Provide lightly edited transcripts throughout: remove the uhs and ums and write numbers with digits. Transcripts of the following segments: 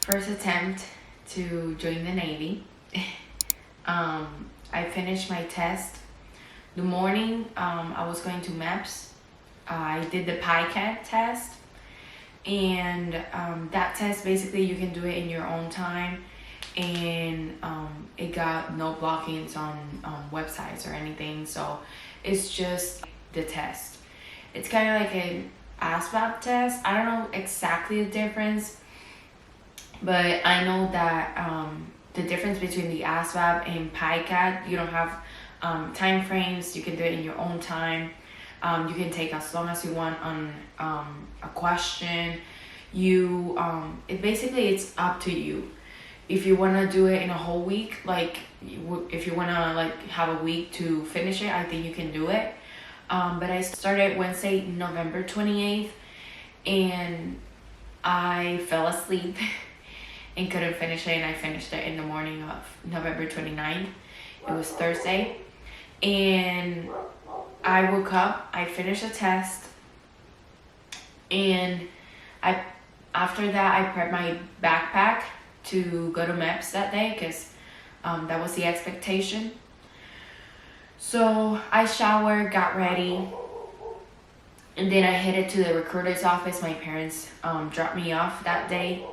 First attempt to join the Navy. I finished my test. The morning, I was going to MEPS. I did the PICAT test, and that test, basically you can do it in your own time, and it got no blockings on websites or anything, so it's just the test. It's kind of like an ASVAB test. I don't know exactly the difference, but I know that the difference between the ASVAB and PICAT, you don't have time frames. You can do it in your own time. You can take as long as you want on a question. It's up to you. If you want to do it in a whole week, like if you want to have a week to finish it, I think you can do it. But I started Wednesday, November 28th, and I fell asleep and couldn't finish it, and I finished it in the morning of November 29th. It was Thursday, and I woke up, I finished the test, and after that I prepped my backpack to go to MEPS that day, because that was the expectation. So I showered, got ready, and then I headed to the recruiter's office. My parents dropped me off that day,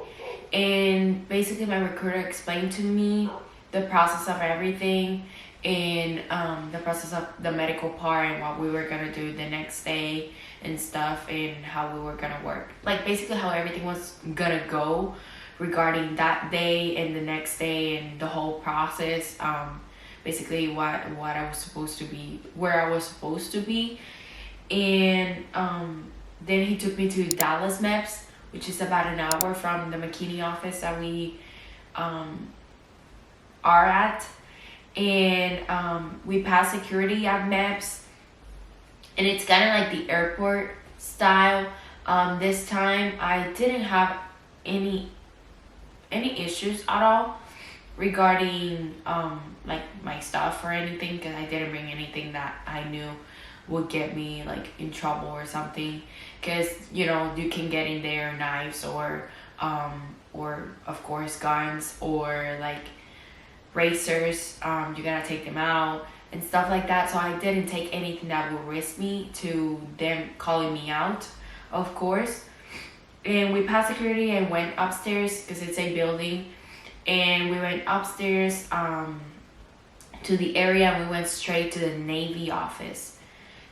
and basically my recruiter explained to me the process of everything, and the process of the medical part, and what we were gonna do the next day and stuff, and how we were gonna work, like basically how everything was gonna go regarding that day and the next day, and the whole process, basically what I was supposed to be, where I was supposed to be. And then he took me to Dallas MEPS, which is about an hour from the McKinney office that we are at. And we passed security at MEPS, and it's kind of like the airport style. This time I didn't have any issues at all regarding like my stuff or anything, because I didn't bring anything that I knew would get me like in trouble or something, because you can get in there knives or of course guns, or like racers, you gotta take them out and stuff like that. So I didn't take anything that would risk me to them calling me out, of course. And we passed security and went upstairs, because it's a building, and we went upstairs to the area, and we went straight to the Navy office,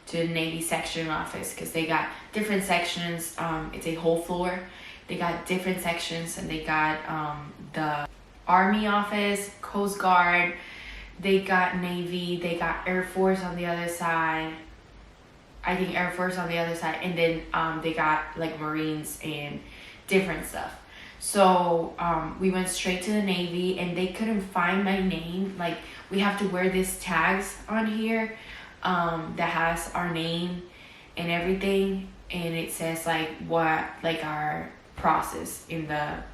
to the Navy section office, because they got different sections. It's a whole floor. They got different sections, and they got the Army office, Coast Guard, they got Navy, they got Air Force on the other side. I think Air Force on the other side, and then they got like Marines and different stuff. So we went straight to the Navy, and they couldn't find my name. Like, we have to wear these tags on here that has our name and everything, and it says like our process in the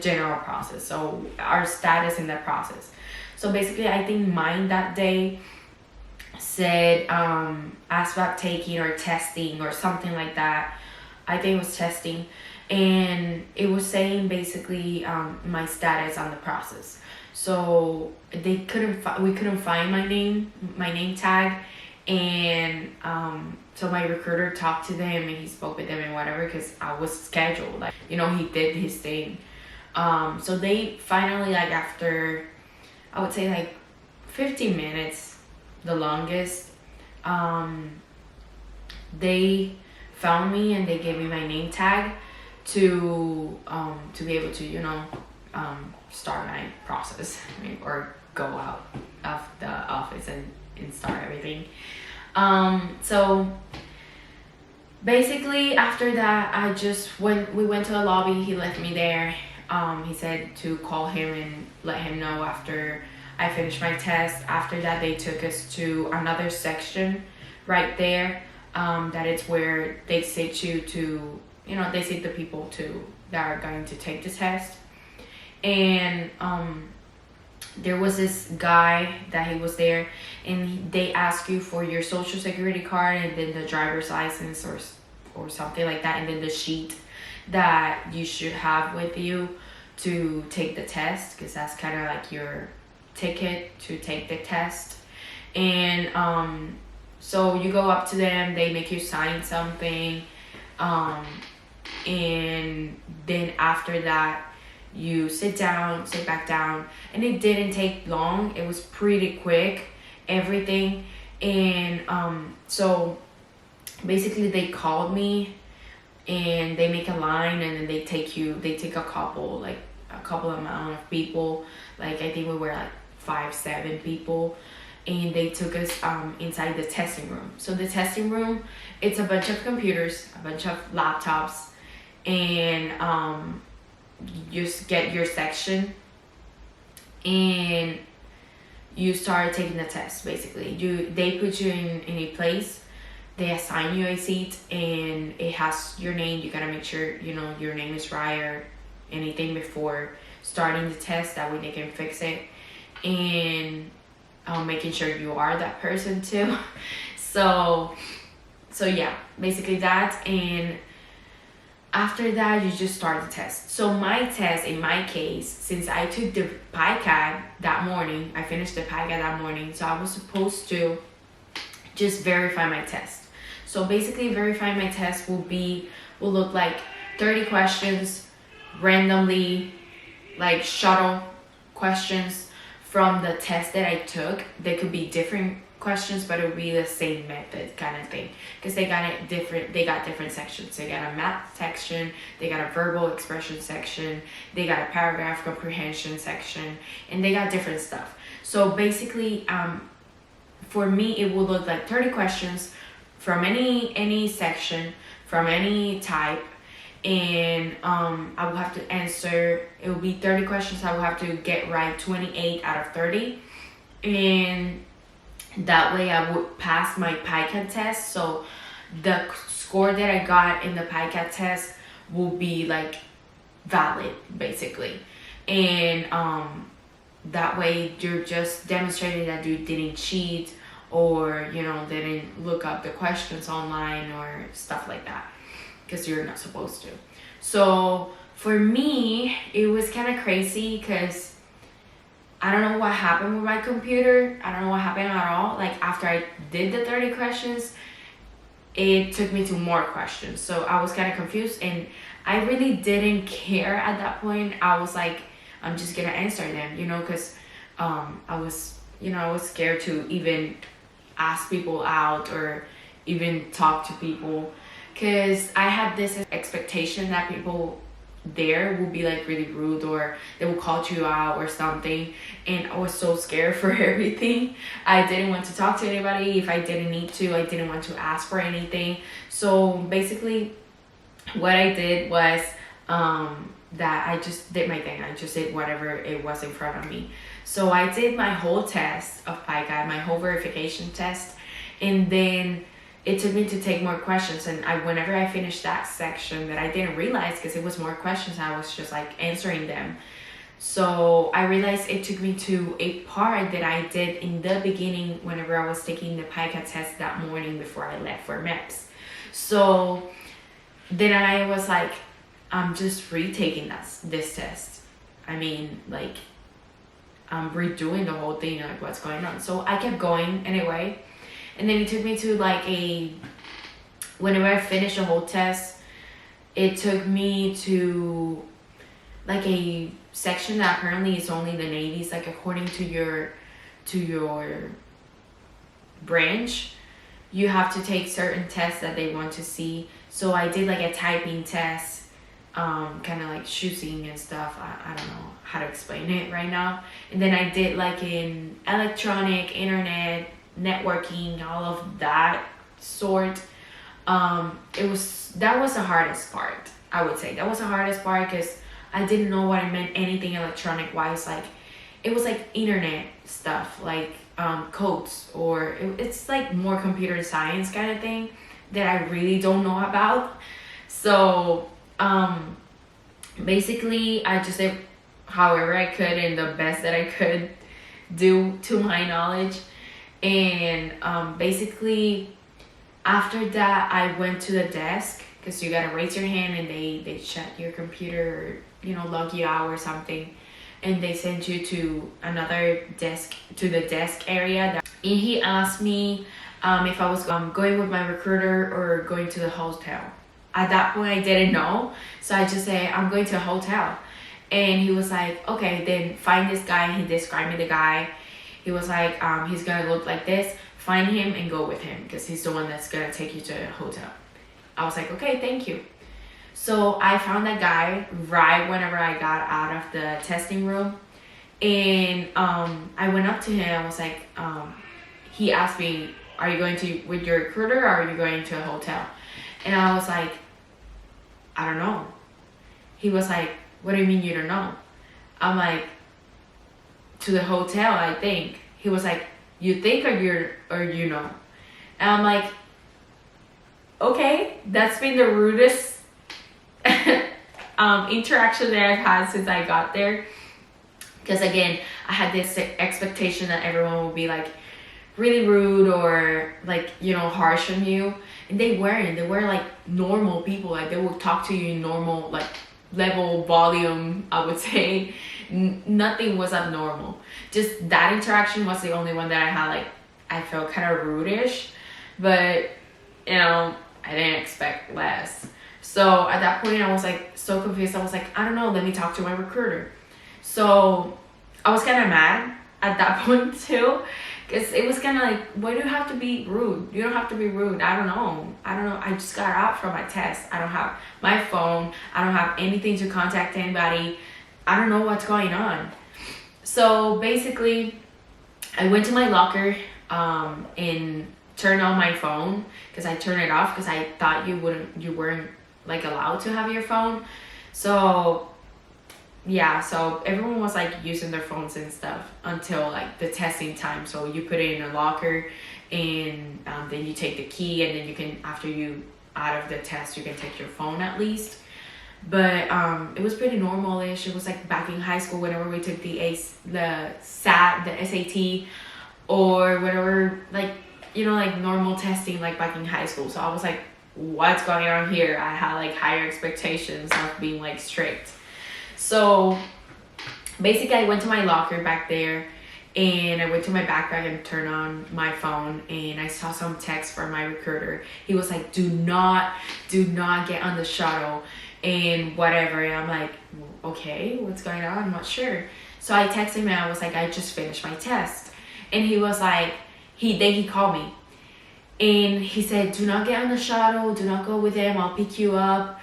general process, so our status in that process. So basically I think mine that day said ASVAB taking or testing or something like that. I think it was testing, and it was saying basically my status on the process. So we couldn't find my name tag, and so my recruiter talked to them, and he spoke with them and whatever, because I was scheduled, like he did his thing. So they finally, like after I would say like 15 minutes, the longest, they found me, and they gave me my name tag to be able to start my process, or go out of the office and start everything. So basically after that, we went to the lobby. He left me there. He said to call him and let him know after I finished my test. After that, they took us to another section right there, that it's where they sit you to, they sit the people that are going to take the test. And there was this guy that he was there, and they ask you for your social security card, and then the driver's license or something like that, and then the sheet that you should have with you to take the test, because that's kind of like your ticket to take the test. And so you go up to them, they make you sign something, and then after that you sit back down, and it didn't take long. It was pretty quick, everything. And so basically they called me, and they make a line, and then they take a couple amount of people, like I think we were like 5-7 people, and they took us inside the testing room. So the testing room, it's a bunch of computers, a bunch of laptops, and you just get your section, and you start taking the test. Basically, they put you in a place, they assign you a seat, and it has your name. You gotta make sure your name is right or anything before starting the test, that way they can fix it. And making sure you are that person too. So yeah, basically that. And after that, you just start the test. So my test, in my case, since I took the PICAD that morning, I finished the PICAD that morning, so I was supposed to just verify my test. So basically, verifying my test will look like 30 questions randomly, like shuttle questions from the test that I took. They could be different questions, but it would be the same method kind of thing, because they got different sections. They got a math section, they got a verbal expression section, they got a paragraph comprehension section, and they got different stuff. So basically, for me, it would look like 30 questions from any section, from any type, and I will have to answer. It will be 30 questions. I will have to get right 28 out of 30, and that way I would pass my PICAD test. So the score that I got in the PICAD test will be like valid, basically. And that way you're just demonstrating that you didn't cheat, or didn't look up the questions online or stuff like that, because you're not supposed to. So for me, it was kind of crazy, because I don't know what happened with my computer. I don't know what happened at all. Like, after I did the 30 questions, it took me to more questions. So I was kind of confused, and I really didn't care at that point. I was like, I'm just gonna answer them, because I was scared to even ask people out or even talk to people, because I had this expectation that people there will be like really rude, or they will call you out or something, and I was so scared for everything. I didn't want to talk to anybody if I didn't need to. I didn't want to ask for anything. So basically what I did was that I just did my thing. I just did whatever it was in front of me. So I did my whole test of PICAD, my whole verification test, and then it took me to take more questions. And whenever I finished that section, that I didn't realize, because it was more questions, I was just like answering them. So I realized it took me to a part that I did in the beginning whenever I was taking the PICAD test that morning before I left for MEPS. So then I was like, I'm just retaking this test. I mean, like, I'm redoing the whole thing, like, what's going on? So I kept going anyway. And then it took me to like whenever I finished the whole test, it took me to like a section that apparently is only the Navy's, like, according to your branch, you have to take certain tests that they want to see. So I did like a typing test, kind of like choosing and stuff. I don't know how to explain it right now. And then I did like in electronic, internet, networking, all of that sort. That was the hardest part, I would say. That was the hardest part, because I didn't know what it meant, anything electronic wise. Like, it was like internet stuff, like codes, or it's like more computer science kind of thing that I really don't know about. So basically I just did however I could and the best that I could do to my knowledge. And basically after that I went to the desk because you gotta raise your hand and they shut your computer, or log you out or something, and they send you to another desk, to the desk area. And he asked me if I was going with my recruiter or going to the hotel. At that point, I didn't know, so I just said I'm going to a hotel. And he was like, okay, then find this guy. He described me the guy. He was like, he's gonna look like this. Find him and go with him, because he's the one that's gonna take you to a hotel. I was like, okay, thank you. So I found that guy right whenever I got out of the testing room. And I went up to him. I was like, he asked me, are you going with your recruiter, or are you going to a hotel? And I was like, I don't know. He was like, what do you mean you don't know? I'm like, to the hotel, I think. He was like, you think or you know? And I'm like, okay, that's been the rudest interaction that I've had since I got there. Because again, I had this expectation that everyone would be like really rude or like, harsh on you. And they weren't. They were like normal people. Like they would talk to you in normal, like level, volume, I would say. Nothing was abnormal. Just that interaction was the only one that I had, like, I felt kind of rude-ish. But, I didn't expect less. So at that point, I was like so confused. I was like, I don't know, let me talk to my recruiter. So I was kind of mad at that point too, because it was kind of like, why do you have to be rude? You don't have to be rude. I don't know. I just got out from my test. I don't have my phone. I don't have anything to contact anybody. I don't know what's going on. So basically, I went to my locker and turned on my phone, because I turned it off because I thought you weren't like allowed to have your phone. So yeah, so everyone was like using their phones and stuff until like the testing time. So you put it in a locker, and then you take the key, and then you can, after you out of the test, you can take your phone at least. But it was pretty normal-ish. It was like back in high school whenever we took the SAT, or whatever, like, like normal testing, like back in high school. So I was like, what's going on here? I had like higher expectations of being like strict. So basically I went to my locker back there, and I went to my backpack and turned on my phone, and I saw some text from my recruiter. He was like, do not get on the shuttle and whatever. And I'm like, okay, what's going on? I'm not sure. So I texted him, and I was like, I just finished my test. And he was like, he called me, and he said, do not get on the shuttle, do not go with them, I'll pick you up.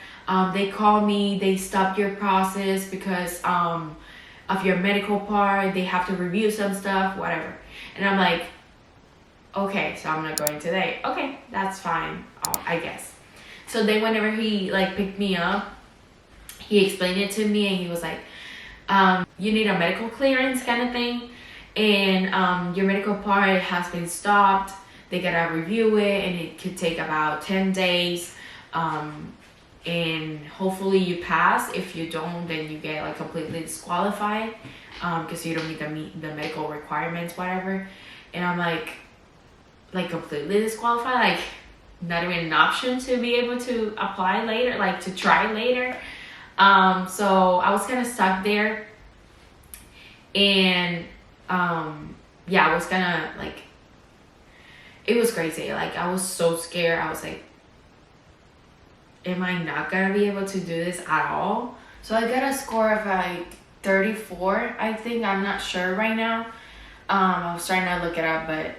They called me, they stopped your process because of your medical part, they have to review some stuff, whatever. And I'm like, okay, so I'm not going today. Okay, that's fine, I guess. So then whenever he like picked me up, he explained it to me, and he was like, you need a medical clearance kind of thing, and your medical part has been stopped. They gotta review it, and it could take about 10 days. And hopefully you pass. If you don't, then you get like completely disqualified, because you don't meet the medical requirements, whatever. And I'm like completely disqualified, like not even an option to be able to apply later, like to try later. So I was kind of stuck there, and yeah, I was kind of like, it was crazy. Like I was so scared. I was like, am I not gonna be able to do this at all? So I got a score of like 34, I think. I'm not sure right now. I was trying to look it up, but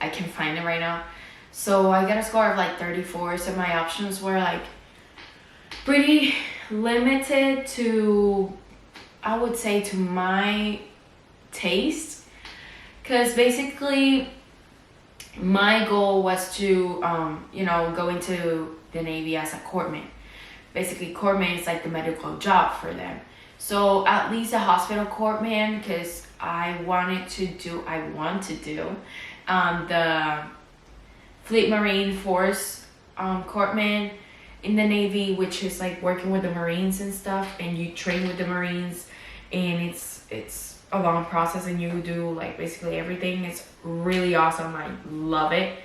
I can't find it right now. So I got a score of like 34. So my options were like pretty limited to, I would say, to my taste. Because basically my goal was to, go into the Navy as a corpsman. Basically, corpsman is like the medical job for them. So at least a hospital corpsman, because I want to do the Fleet Marine Force corpsman in the Navy, which is like working with the Marines and stuff, and you train with the Marines, and it's a long process, and you do like basically everything. It's really awesome. I love it.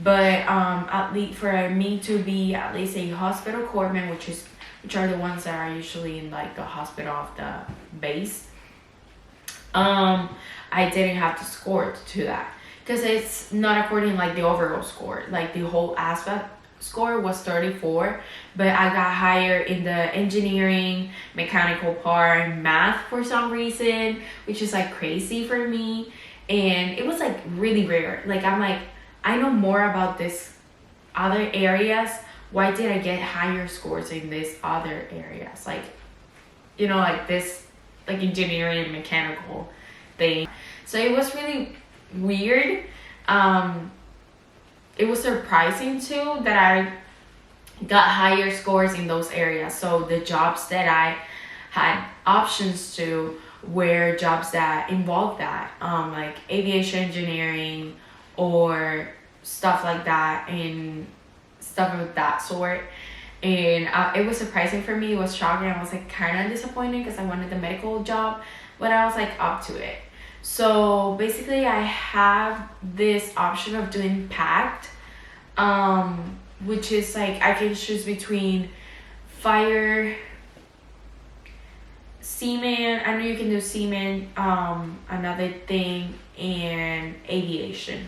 But at least for me to be at least a hospital corpsman, which are the ones that are usually in like the hospital of the base, I didn't have to score to that because it's not according like the overall score. Like the whole aspect score was 34, but I got higher in the engineering, mechanical part, math for some reason, which is like crazy for me. And it was like really rare. Like I'm like, I know more about this other areas. Why did I get higher scores in these other areas? Like, you know, like this, like engineering and mechanical thing. So it was really weird. It was surprising too that I got higher scores in those areas. So the jobs that I had options to were jobs that involved that, like aviation engineering or stuff like that and stuff of that sort. And it was surprising for me. It was shocking. I was like kind of disappointed because I wanted the medical job, but I was like up to it. So basically I have this option of doing packed, which is like I can choose between fire, seaman. I know you can do seaman, another thing, and aviation.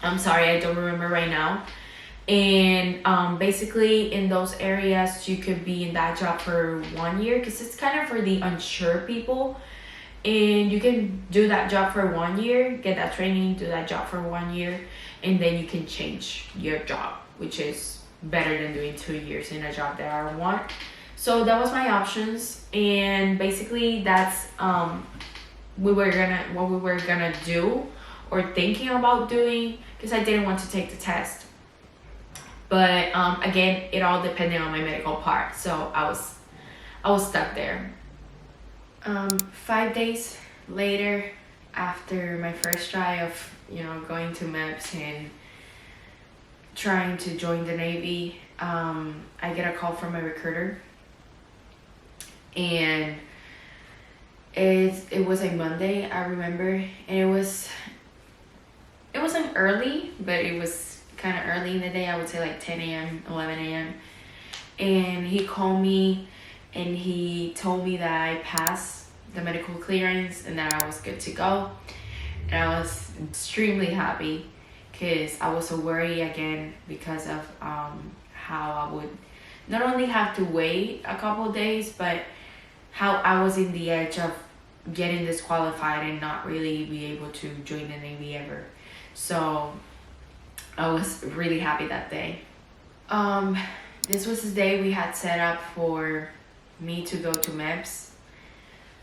I'm sorry, I don't remember right now. And basically in those areas you could be in that job for 1 year because it's kind of for the unsure people. And you can do that job for 1 year, get that training, do that job for 1 year, and then you can change your job, which is better than doing 2 years in a job that I don't want. So that was my options, and basically that's what we were gonna do or thinking about doing because I didn't want to take the test. But again, it all depended on my medical part, so I was stuck there. 5 days later, after my first try of going to MEPS and trying to join the Navy, I get a call from my recruiter, and it was a Monday, I remember, and it wasn't early, but it was kind of early in the day. I would say like 10 a.m., 11 a.m. And he called me and he told me that I passed the medical clearance and that I was good to go. And I was extremely happy because I was so worried again because of how I would not only have to wait a couple of days, but how I was in the edge of getting disqualified and not really be able to join the Navy ever. So I was really happy that day. This was the day we had set up for me to go to MEPS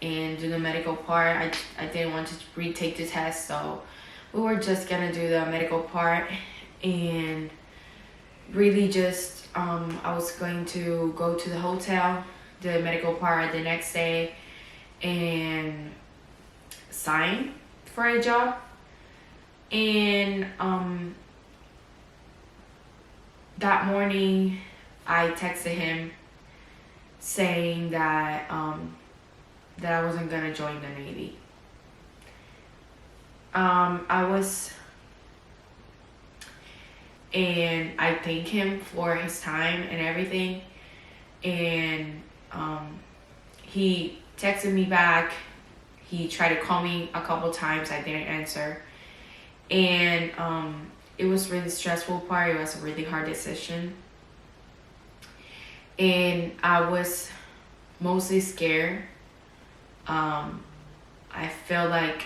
and do the medical part. I didn't want to retake the test, so we were just gonna do the medical part, and really just I was going to go to the hotel, the medical part the next day, and sign for a job. And that morning I texted him saying that that I wasn't gonna join the Navy. And I thank him for his time and everything. And he texted me back. He tried to call me a couple times. I didn't answer. And it was really stressful part. It was a really hard decision. And I was mostly scared. I felt like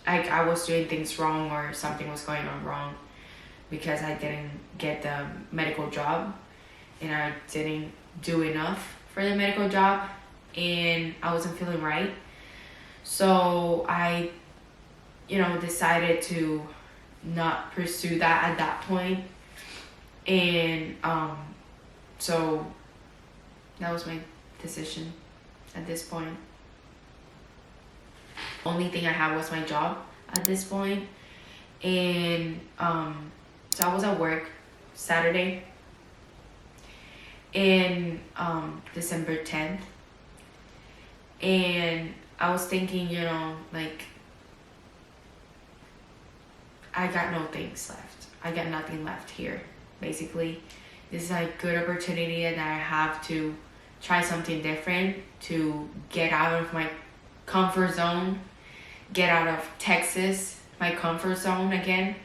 I was doing things wrong or something was going on wrong because I didn't get the medical job and I didn't do enough for the medical job and I wasn't feeling right. So I decided to not pursue that at that point. And so that was my decision at this point. Only thing I had was my job at this point. And so I was at work Saturday in December 10th. And I was thinking, like I got no things left. I got nothing left here. Basically, this is a good opportunity that I have to try something different, to get out of my comfort zone, get out of Texas, my comfort zone again,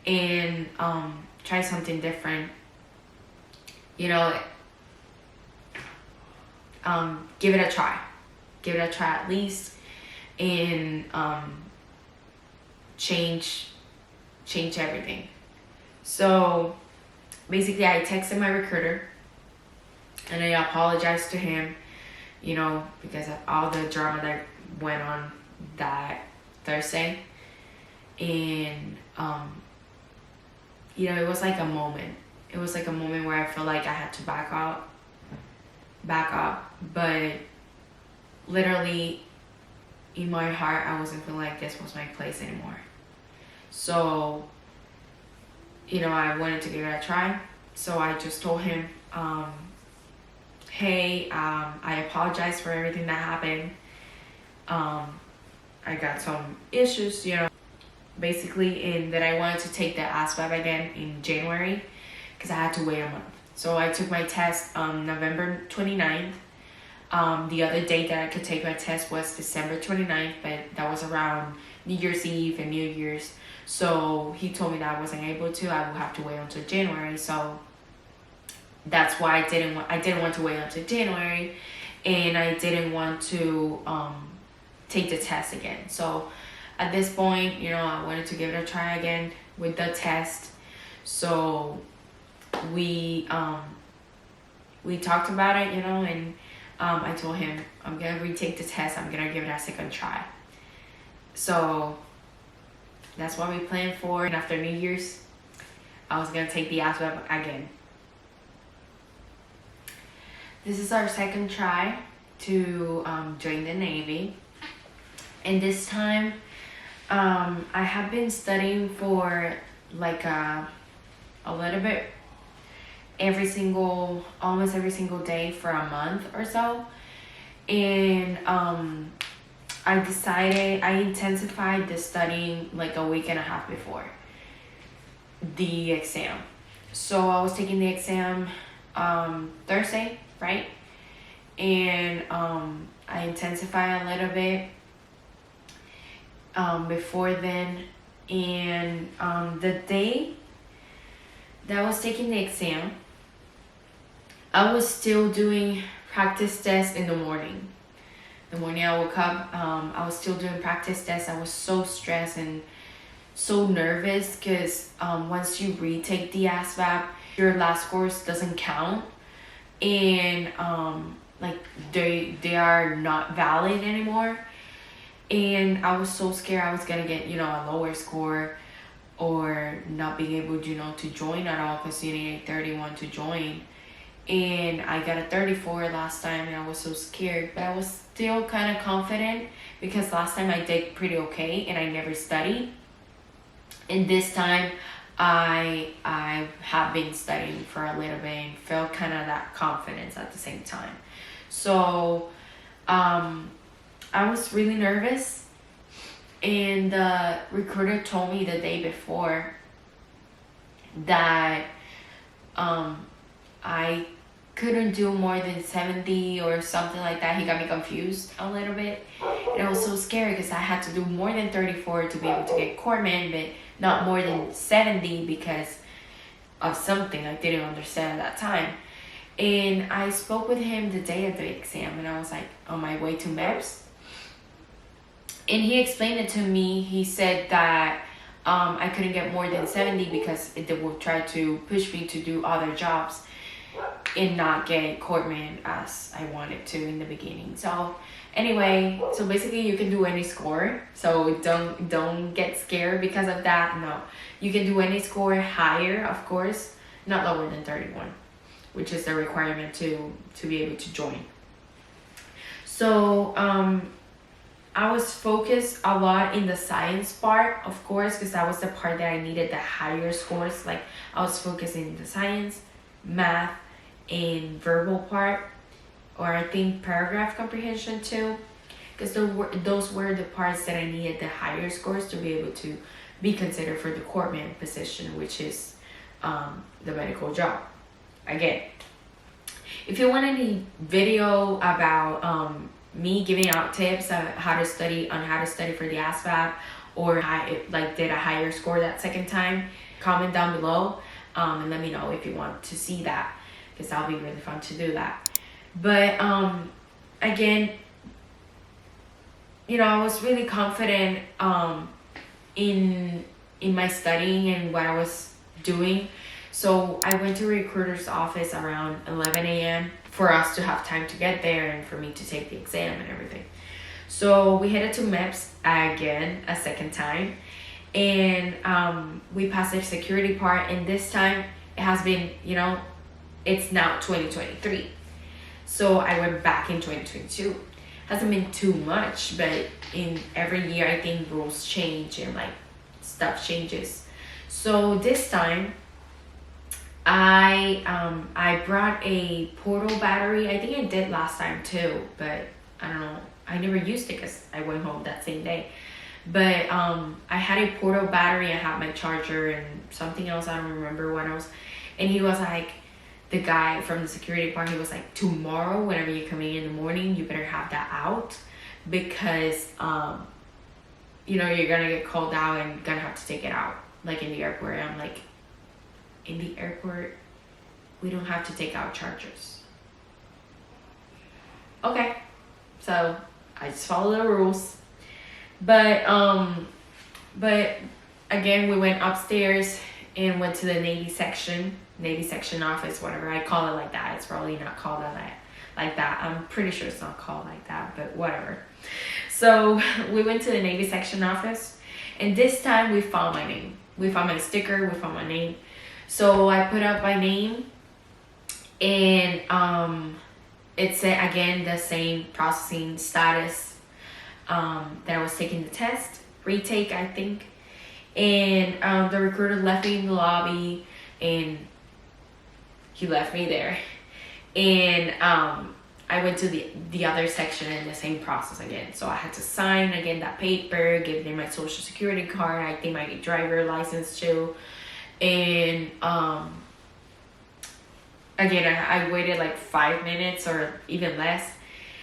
and try something different. You know, give it a try. Give it a try at least, and change everything. So basically, I texted my recruiter and I apologized to him, you know, because of all the drama that went on that Thursday. And you know, it was like a moment. It was like a moment where I felt like I had to back up, but literally in my heart, I wasn't feeling like this was my place anymore. So, you know, I wanted to give it a try. So I just told him, hey, I apologize for everything that happened. I got some issues, you know, basically, and that I wanted to take the ASVAB again in January because I had to wait a month. So I took my test November 29th. The other date that I could take my test was December 29th, but that was around New Year's Eve and New Year's. So he told me that I wasn't able to. I would have to wait until January. So that's why I didn't want to wait until January, and I didn't want to take the test again. So at this point, you know, I wanted to give it a try again with the test. So we talked about it, you know, and I told him I'm gonna retake the test. I'm gonna give it a second try. So that's what we planned for. And after New Year's, I was gonna take the ASVAB again. This is our second try to join the Navy. And this time, I have been studying for like a little bit almost every single day for a month or so. And I intensified the studying like a week and a half before the exam. So I was taking the exam Thursday, right? And I intensified a little bit before then. And the day that I was taking the exam, I was still doing practice tests in the morning. The morning I woke up, I was still doing practice tests. I was so stressed and so nervous because once you retake the ASVAB, your last scores doesn't count, and like they are not valid anymore. And I was so scared I was gonna get, you know, a lower score or not being able, you know, to join at all because you need a 31 to join. And I got a 34 last time and I was so scared, but I was still kind of confident because last time I did pretty okay and I never studied. And this time I have been studying for a little bit and felt kind of that confidence at the same time. So I was really nervous, and the recruiter told me the day before that I couldn't do more than 70 or something like that. He got me confused a little bit, and I was so scared because I had to do more than 34 to be able to get corpsman, but not more than 70 because of something I didn't understand at that time. And I spoke with him the day of the exam, and I was like on my way to MEPS, and he explained it to me. He said that I couldn't get more than 70 because they would try to push me to do other jobs and not get corpsman as I wanted to in the beginning. So anyway, so basically you can do any score, so don't get scared because of that. No, you can do any score higher, of course, not lower than 31, which is the requirement to be able to join. So I was focused a lot in the science part, of course, because that was the part that I needed the higher scores. Like I was focusing in the science, math, and verbal part, or I think paragraph comprehension too, because those were the parts that I needed the higher scores to be able to be considered for the corpsman position, which is the medical job. Again, if you want any video about me giving out tips on how to study for the ASVAB, or did a higher score that second time, comment down below and let me know if you want to see that, because that'll be really fun to do that. But again, I was really confident in my studying and what I was doing. So I went to a recruiter's office around 11 a.m. for us to have time to get there and for me to take the exam and everything. So we headed to MEPS again, a second time. And we passed the security part. And this time it has been, it's now 2023. So I went back in 2022. Hasn't been too much, but in every year I think rules change and stuff changes. So this time I brought a portal battery. I think I did last time too, but I don't know. I never used it because I went home that same day. But I had a portal battery. I had my charger and something else. I don't remember what else. And he was like, the guy from the security part, he was like, tomorrow, whenever you're coming in the morning, you better have that out, because you're gonna get called out and gonna have to take it out, like in the airport. And I'm like, in the airport, we don't have to take out chargers. Okay, so I just follow the rules. But again, we went upstairs and went to the Navy section office, whatever I call it like that. It's probably not called like that. I'm pretty sure it's not called like that, but whatever. So we went to the Navy section office, and this time we found my name. We found my sticker, we found my name. So I put up my name, and it said again the same processing status, that I was taking the test, retake I think. And the recruiter left me in the lobby, and he left me there. And I went to the other section in the same process again. So I had to sign again that paper, give them my social security card, I think my driver license too. And again, I waited like 5 minutes or even less,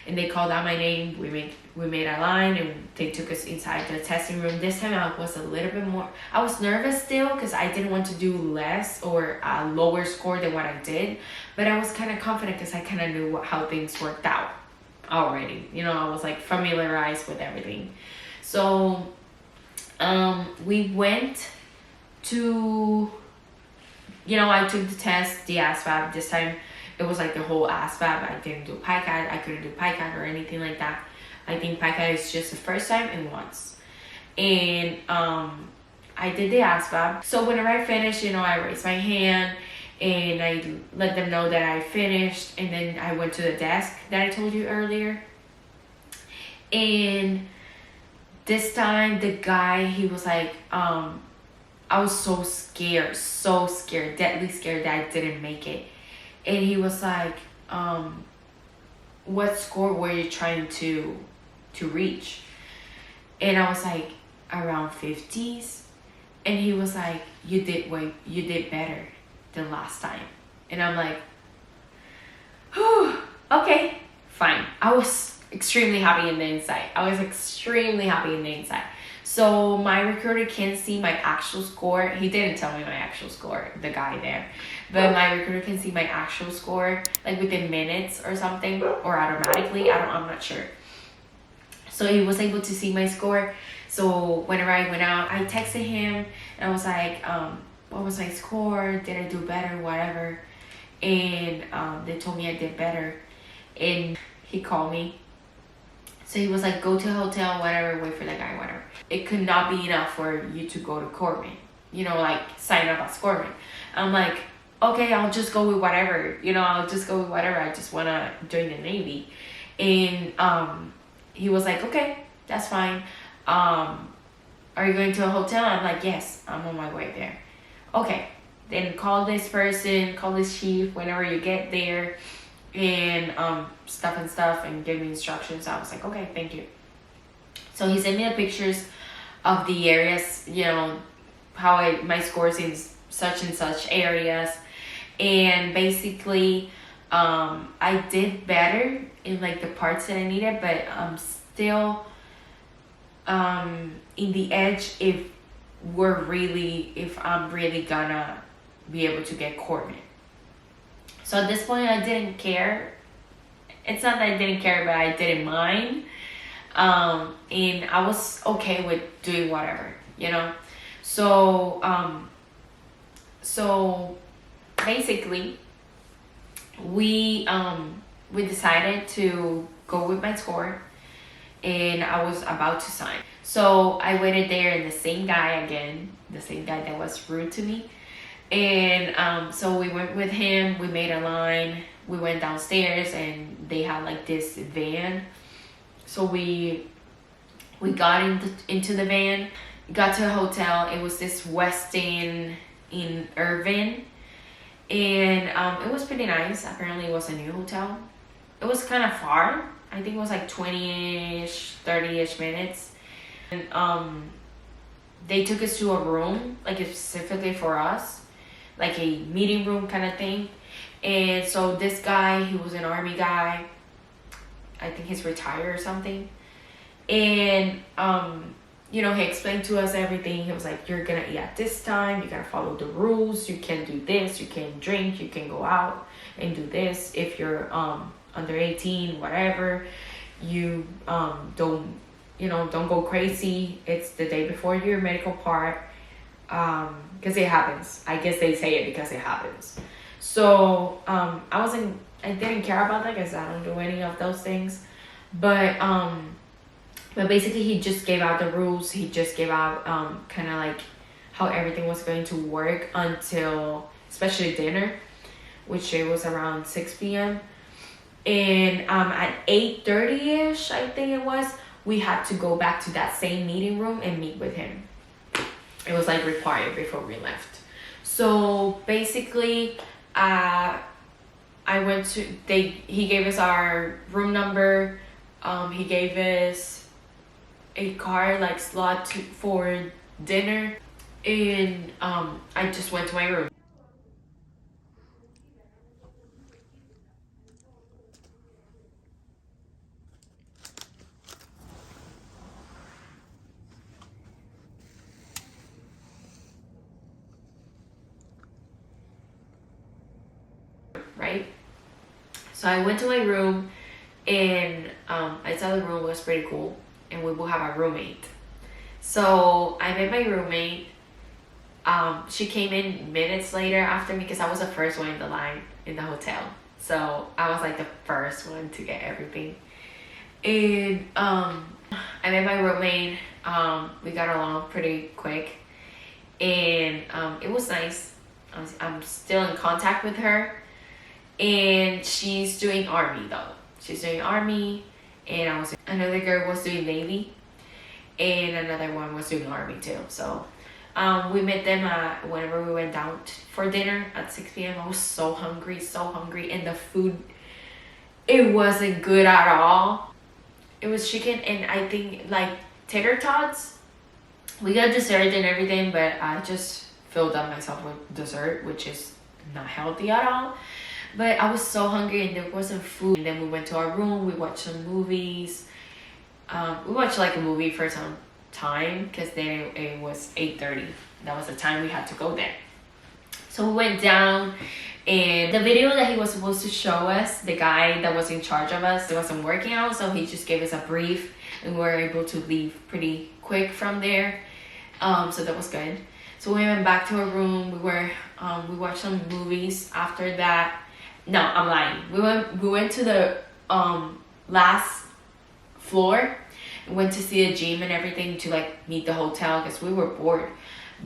and they called out my name. We made a line, and they took us inside the testing room. This time I was a little bit more, I was nervous still because I didn't want to do less or a lower score than what I did, but I was kind of confident because I kind of knew how things worked out already. I was like familiarized with everything. So we went to, I took the test, the ASVAB. This time it was like the whole ASVAB. I didn't do PICAD. I couldn't do PICAD or anything like that. I think PICAD is just the first time and once. And I did the ASVAB. So whenever I finished, I raised my hand and I let them know that I finished. And then I went to the desk that I told you earlier. And this time the guy, he was like, I was so scared, deadly scared that I didn't make it. And he was like, what score were you trying to reach? And I was like, around 50s. And he was like, you did better than last time. And I'm like, whew, okay, fine. I was extremely happy in the inside. So my recruiter can see my actual score. He didn't tell me my actual score, the guy there. But my recruiter can see my actual score, like within minutes or something, or automatically. I'm not sure. So he was able to see my score. So whenever I went out, I texted him and I was like, what was my score? Did I do better? Whatever. And they told me I did better. And he called me. So he was like, go to a hotel, whatever, wait for that guy, whatever. It could not be enough for you to go to corpsman, sign up as corpsman. I'm like, okay, I'll just go with whatever, I just want to join the Navy. And he was like, okay, that's fine. Are you going to a hotel? I'm like, yes, I'm on my way there. Okay, then call this person, call this chief whenever you get there, and stuff and give me instructions. I was like, okay, thank you. So he sent me the pictures of the areas, you know, my scores in such and such areas. And basically I did better in like the parts that I needed, but I'm still in the edge if I'm really gonna be able to get coordinate. So at this point I didn't care. It's not that I didn't care, but I didn't mind. And I was okay with doing whatever, you know. So basically we decided to go with my score, and I was about to sign. So I waited there, and the same guy that was rude to me. And so we went with him, we made a line, we went downstairs, and they had like this van. So we got into the van, got to a hotel. It was this Westin in Irvine, and it was pretty nice. Apparently it was a new hotel. It was kind of far. I think it was like 20-ish, 30-ish minutes. And they took us to a room, like specifically for us, like a meeting room kind of thing. And so this guy, he was an army guy. I think he's retired or something. And you know, he explained to us everything. He was like, you're gonna eat at this time, you gotta follow the rules, you can do this, you can drink, you can go out and do this. If you're under 18, whatever, you don't go crazy. It's the day before your medical part, because it happens. I guess they say it because it happens. So I didn't care about that because I don't do any of those things. But basically he just gave out the rules. He just gave out kind of like how everything was going to work until, especially dinner, which it was around 6 p.m. And at 8:30-ish, I think it was, we had to go back to that same meeting room and meet with him. It was like required before we left. So basically, he gave us our room number. He gave us a card like slot for dinner, and I just went to my room. Right? So I went to my room, and I saw the room was pretty cool, and we will have a roommate. So I met my roommate. She came in minutes later after me because I was the first one in the line in the hotel. So I was like the first one to get everything. And I met my roommate. We got along pretty quick, and it was nice. I'm still in contact with her. And she's doing army though. She's doing army, and another girl was doing navy, and another one was doing army too. So we met them whenever we went down for dinner at 6 p.m. I was so hungry, and the food, it wasn't good at all. It was chicken and I think like tater tots. We got dessert and everything, but I just filled up myself with dessert, which is not healthy at all. But I was so hungry and there wasn't food. And then we went to our room, we watched some movies. We watched like a movie for some time because then it was 8:30. That was the time we had to go there. So we went down, and the video that he was supposed to show us, the guy that was in charge of us, it wasn't working out. So he just gave us a brief, and we were able to leave pretty quick from there. So that was good. So we went back to our room. We watched some movies after that. No, I'm lying. We went to the last floor and went to see a gym and everything to like meet the hotel because we were bored.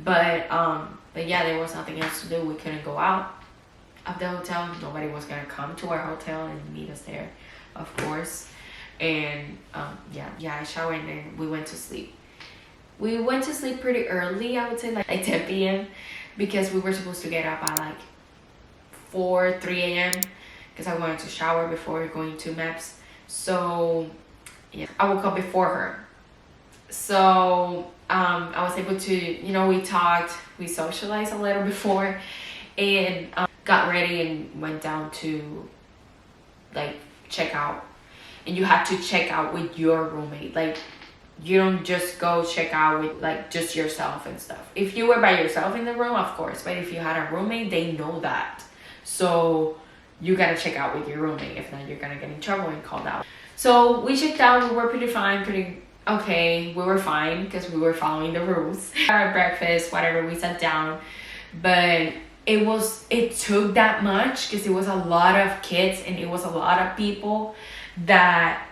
But yeah, there was nothing else to do. We couldn't go out of the hotel. Nobody was gonna come to our hotel and meet us there, of course. And yeah, I showered and then we went to sleep. We went to sleep pretty early, I would say like 10 p.m. because we were supposed to get up at like 3 a.m. because I wanted to shower before going to MEPS. So yeah, I woke up before her. So I was able to, we talked, we socialized a little before, and got ready and went down to like check out. And you had to check out with your roommate. Like, you don't just go check out with like just yourself and stuff. If you were by yourself in the room, of course, but if you had a roommate, they know that. So you gotta check out with your roommate. If not, you're gonna get in trouble and called out. So we checked out. We were pretty fine, pretty okay. We were fine because we were following the rules. Our breakfast, whatever, we sat down. But it took that much because it was a lot of kids and it was a lot of people that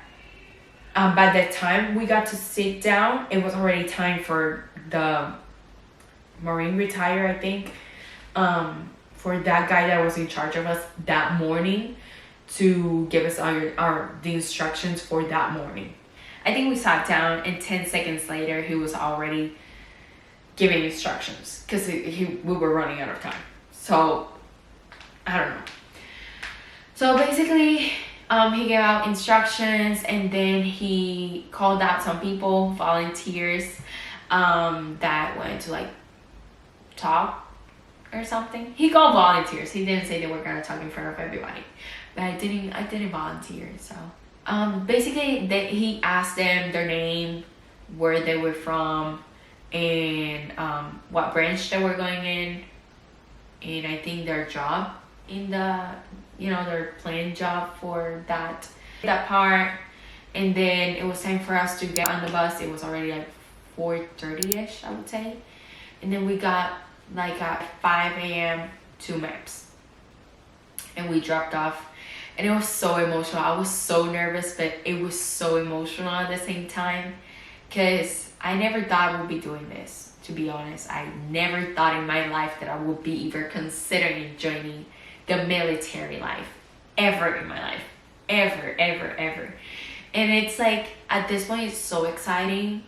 by the time we got to sit down, it was already time for the Marine retire, I think, for that guy that was in charge of us that morning to give us the instructions for that morning. I think we sat down and 10 seconds later, he was already giving instructions because we were running out of time. So, I don't know. So basically, he gave out instructions and then he called out some people, volunteers, that wanted to like talk or something. He called volunteers. He didn't say they were gonna talk in front of everybody, but I didn't volunteer. So basically, he asked them their name, where they were from, and what branch they were going in, and I think their job in the, their planned job for that part. And then it was time for us to get on the bus. It was already like 4:30ish, I would say. And then we got like at 5 a.m. to MEPS, and we dropped off. And it was so emotional. I was so nervous, but it was so emotional at the same time because I never thought I would be doing this, to be honest. I never thought in my life that I would be even considering joining the military life ever in my life. Ever. And it's like, at this point, it's so exciting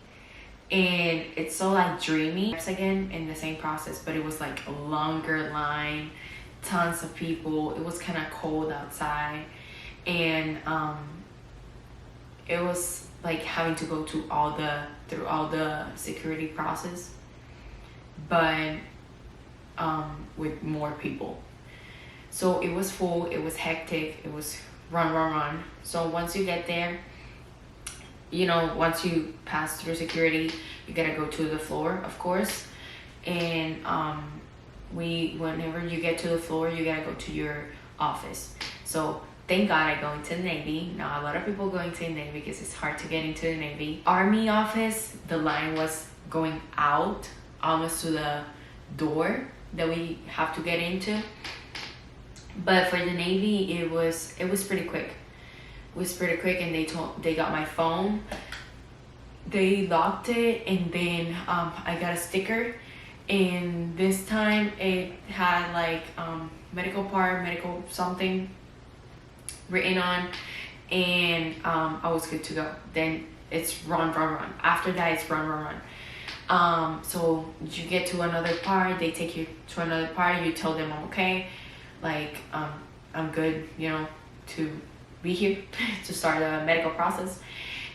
and it's so like dreamy. Again, in the same process, but it was like a longer line, tons of people. It was kind of cold outside, and it was like having to go through all the security process, but with more people. So it was full, it was hectic, it was run. So once you get there, once you pass through security, you gotta go to the floor, of course. And whenever you get to the floor, you gotta go to your office. So thank God I go into the Navy. Now a lot of people go into the Navy because it's hard to get into the Navy. Army office, the line was going out almost to the door that we have to get into. But for the Navy, it was pretty quick. It was pretty quick, and they got my phone. They locked it, and then I got a sticker, and this time it had like medical something written on, and I was good to go. Then it's run. After that, it's run. So you get to another part, they take you to another part, you tell them I'm okay, like I'm good, to be here to start the medical process.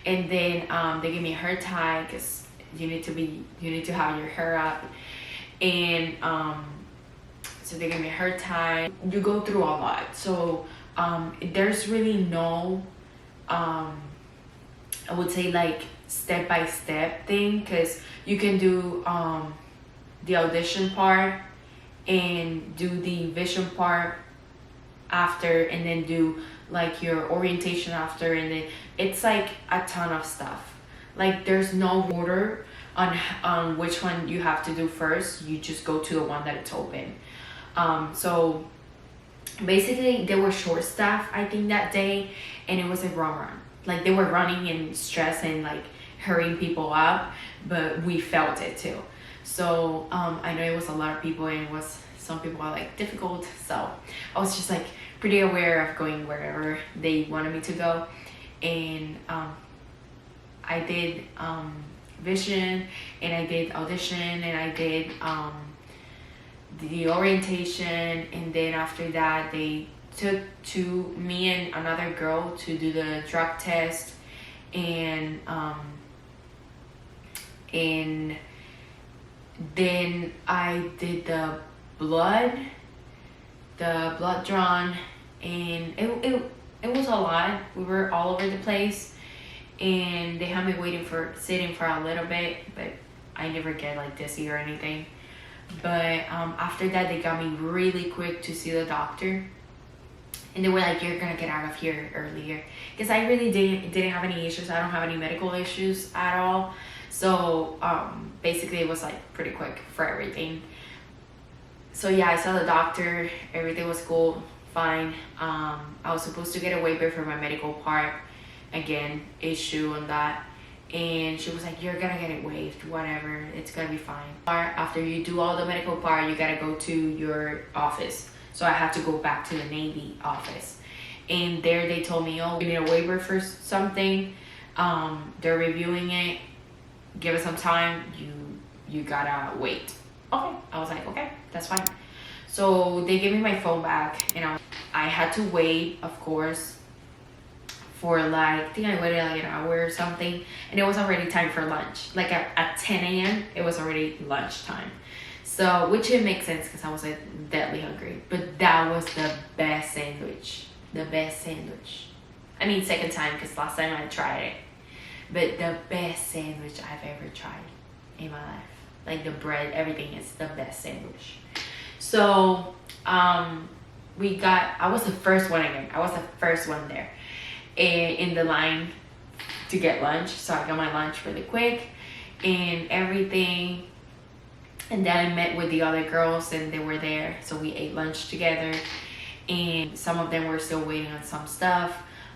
And then they give me a hair tie because you need to have your hair up. And so they give me a hair tie. You go through a lot. So there's really no I would say like step-by-step thing, because you can do the audition part and do the vision part after, and then do like your orientation after, and then it's like a ton of stuff. Like there's no order on which one you have to do first. You just go to the one that it's open. So basically they were short staffed, I think, that day, and it was a run. Like they were running and stressing, like hurrying people up, but we felt it too. So I know it was a lot of people, and some people are like difficult. So I was just like pretty aware of going wherever they wanted me to go. And I did vision, and I did audition, and I did the orientation, and then after that they took me and another girl to do the drug test, and and then I did the blood drawn, and it was a lot. We were all over the place, and they had me sitting for a little bit, but I never get like dizzy or anything. But after that, they got me really quick to see the doctor, and they were like, "You're gonna get out of here earlier," because I really didn't have any issues. I don't have any medical issues at all. So basically, it was like pretty quick for everything. So yeah, I saw the doctor. Everything was cool, fine. I was supposed to get a waiver for my medical part. Again, issue on that. And she was like, "You're gonna get it waived, whatever, it's gonna be fine." After you do all the medical part, you gotta go to your office. So I had to go back to the Navy office. And there they told me, "Oh, we need a waiver for something. They're reviewing it. Give us some time. You gotta wait." Okay, I was like, okay, that's fine. So they gave me my phone back, and I had to wait, of course, for like, I think I waited like an hour or something, and it was already time for lunch. Like at 10 a.m. it was already lunchtime. So, which it makes sense because I was like deadly hungry. But that was the best sandwich. The best sandwich. I mean, second time because last time I tried it. But the best sandwich I've ever tried in my life. Like the bread, everything is the best sandwich. So I was the first one again. I was the first one there in the line to get lunch. So I got my lunch really quick and everything. And then I met with the other girls and they were there. So we ate lunch together, and some of them were still waiting on some stuff.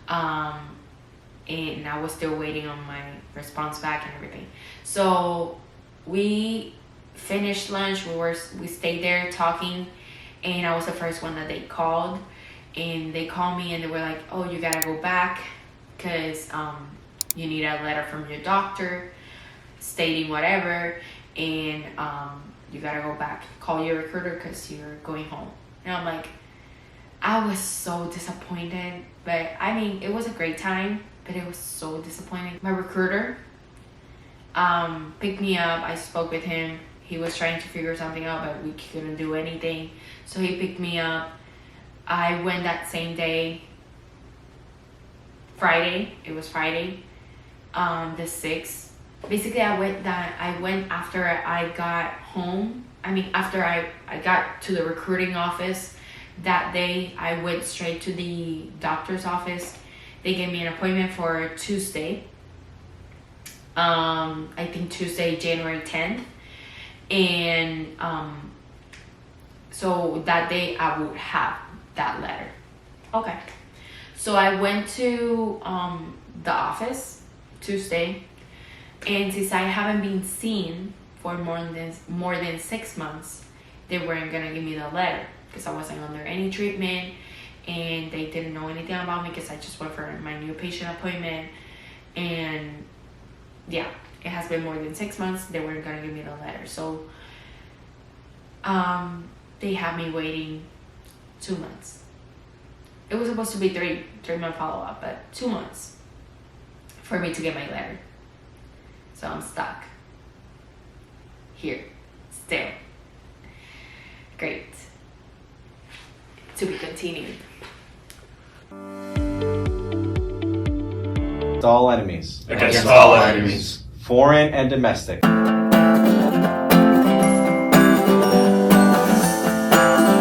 And I was still waiting on my response back and everything. So we finished lunch. We stayed there talking, and I was the first one that they called. And they called me and they were like, "Oh, you gotta go back because you need a letter from your doctor stating whatever, and you gotta go back, call your recruiter because you're going home." And I'm like, I was so disappointed, but I mean, it was a great time, but it was so disappointing. My recruiter picked me up. I spoke with him. He was trying to figure something out, but we couldn't do anything. So he picked me up. I went that same day, Friday. It was Friday, the 6th. Basically, I went after I got home. I mean, after I got to the recruiting office that day, I went straight to the doctor's office. They gave me an appointment for Tuesday. I think Tuesday, January 10th. And so that day I would have that letter. Okay. So I went to the office Tuesday, and since I haven't been seen for more than 6 months, they weren't gonna give me the letter because I wasn't under any treatment, and they didn't know anything about me because I just went for my new patient appointment. And yeah, it has been more than 6 months. They weren't gonna give me the letter, so they had me waiting 2 months. It was supposed to be 3-month follow-up, but 2 months for me to get my letter. So I'm stuck here still. Great. To be continued. All enemies. Against all enemies. Foreign and domestic.